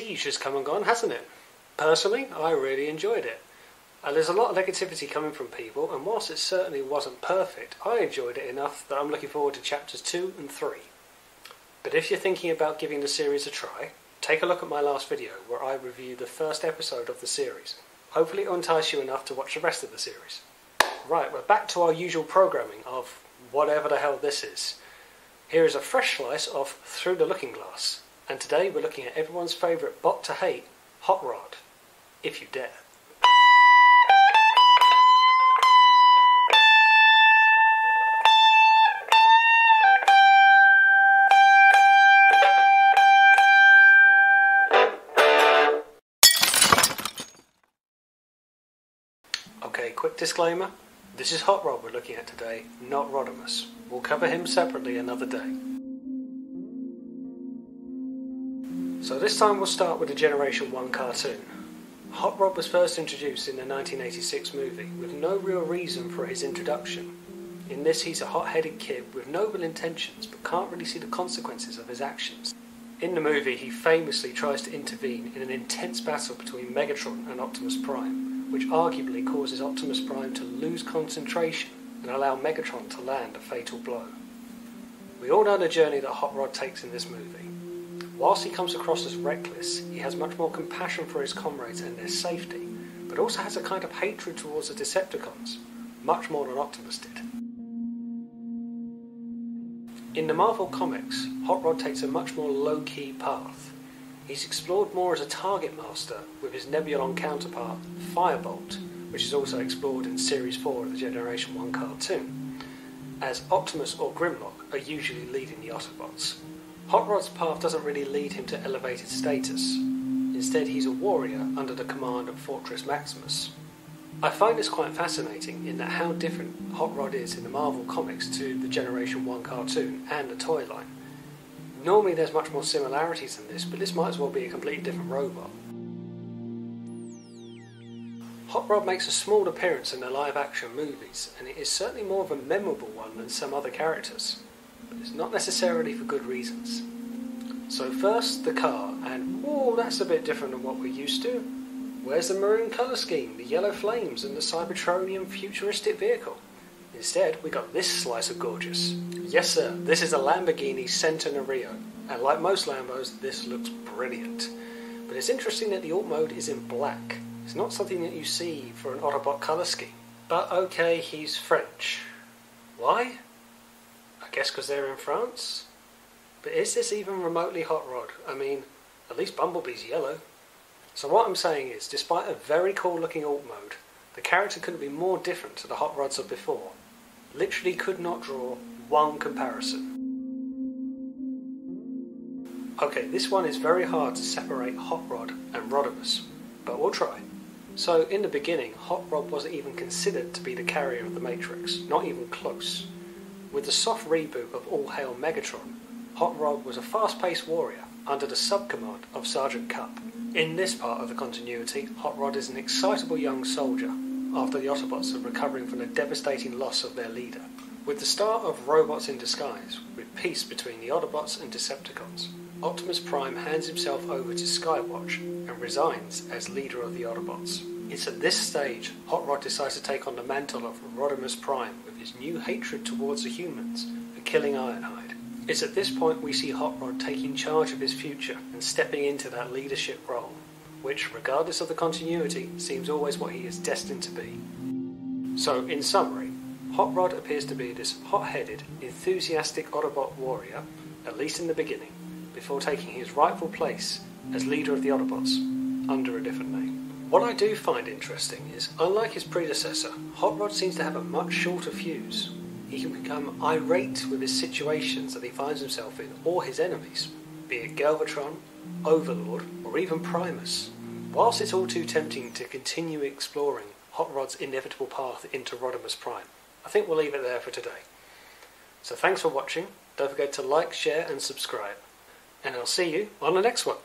siege has come and gone, hasn't it? Personally, I really enjoyed it. There's a lot of negativity coming from people, and whilst it certainly wasn't perfect, I enjoyed it enough that I'm looking forward to chapters 2 and 3. But if you're thinking about giving the series a try, take a look at my last video where I review the first episode of the series. Hopefully it'll entice you enough to watch the rest of the series. Right, we're back to our usual programming of whatever the hell this is. Here is a fresh slice of Through the Looking Glass, and today we're looking at everyone's favourite bot to hate, Hot Rod. If you dare. Okay, quick disclaimer. This is Hot Rod we're looking at today, not Rodimus. We'll cover him separately another day. So this time we'll start with the Generation 1 cartoon. Hot Rod was first introduced in the 1986 movie, with no real reason for his introduction. In this he's a hot-headed kid with noble intentions, but can't really see the consequences of his actions. In the movie he famously tries to intervene in an intense battle between Megatron and Optimus Prime, which arguably causes Optimus Prime to lose concentration and allow Megatron to land a fatal blow. We all know the journey that Hot Rod takes in this movie. Whilst he comes across as reckless, he has much more compassion for his comrades and their safety, but also has a kind of hatred towards the Decepticons, much more than Optimus did. In the Marvel comics, Hot Rod takes a much more low-key path. He's explored more as a target master with his Nebulon counterpart, Firebolt, which is also explored in Series 4 of the Generation 1 cartoon, as Optimus or Grimlock are usually leading the Autobots. Hot Rod's path doesn't really lead him to elevated status. Instead, he's a warrior under the command of Fortress Maximus. I find this quite fascinating in that how different Hot Rod is in the Marvel comics to the Generation 1 cartoon and the toy line. Normally there's much more similarities than this, but this might as well be a completely different robot. Hot Rod makes a small appearance in the live-action movies, and it is certainly more of a memorable one than some other characters, but it's not necessarily for good reasons. So first, the car, and oh, that's a bit different than what we're used to. Where's the maroon colour scheme, the yellow flames, and the Cybertronian futuristic vehicle? Instead, we got this slice of gorgeous. Yes sir, this is a Lamborghini Centenario, and like most Lambos, this looks brilliant. But it's interesting that the alt mode is in black. It's not something that you see for an Autobot colour scheme. But okay, he's French. Why? I guess because they're in France? But is this even remotely Hot Rod? I mean, at least Bumblebee's yellow. So what I'm saying is, despite a very cool looking alt mode, the character couldn't be more different to the Hot Rods of before. Literally could not draw one comparison. Okay, this one is very hard to separate Hot Rod and Rodimus, but we'll try. So in the beginning, Hot Rod wasn't even considered to be the carrier of the Matrix, not even close. With the soft reboot of All Hail Megatron, Hot Rod was a fast-paced warrior under the sub-command of Sergeant Cup. In this part of the continuity, Hot Rod is an excitable young soldier after the Autobots are recovering from the devastating loss of their leader. With the start of Robots in Disguise, with peace between the Autobots and Decepticons, Optimus Prime hands himself over to Skywatch and resigns as leader of the Autobots. It's at this stage Hot Rod decides to take on the mantle of Rodimus Prime with his new hatred towards the humans for killing Ironhide. It's at this point we see Hot Rod taking charge of his future and stepping into that leadership role, which, regardless of the continuity, seems always what he is destined to be. So, in summary, Hot Rod appears to be this hot-headed, enthusiastic Autobot warrior, at least in the beginning, before taking his rightful place as leader of the Autobots, under a different name. What I do find interesting is, unlike his predecessor, Hot Rod seems to have a much shorter fuse. He can become irate with his situations that he finds himself in, or his enemies, be it Galvatron, Overlord, or even Primus. Whilst it's all too tempting to continue exploring Hot Rod's inevitable path into Rodimus Prime, I think we'll leave it there for today. So thanks for watching, don't forget to like, share and subscribe, and I'll see you on the next one.